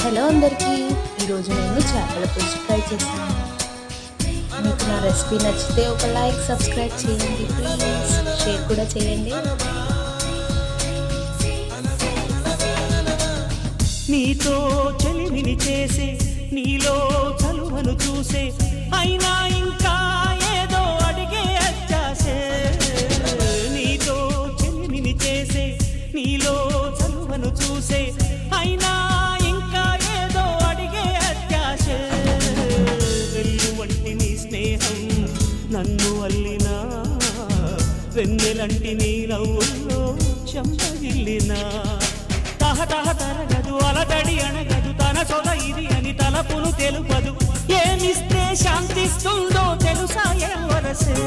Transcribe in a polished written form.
Hello అందరికీ, ఈరోజు నేను చేపల పులుసు ట్రై చేశాను. మీకు నా రెసిపీ నచ్చితే ఒక లైక్, సబ్స్క్రైబ్ చేయండి ప్లీజ్, షేర్ కూడా చేయండి. నీతో చెలిమిని చేసే, నీలో చలువను చూసే, అయినా ఇంకా ఏదో అడిగే అచ్చాసే. నీతో చెలిమిని చేసే, నీలో చలువను చూసే, అయినా ఇంకా ఏదో అడిగే అత్యాసే. వెల్లు వంటి నీ స్నేహం నన్ను అల్లినా, వెన్నెలంటి నీ నవ్వుల్లో చెంపగిల్లినా. తహతహ తరగదు అలతడి అణగదు, తన సొల ఇది అని తలపులు తెలుపదు. ఏమిస్తే శాంతిస్తుందో తెలుసా ఎవరసే.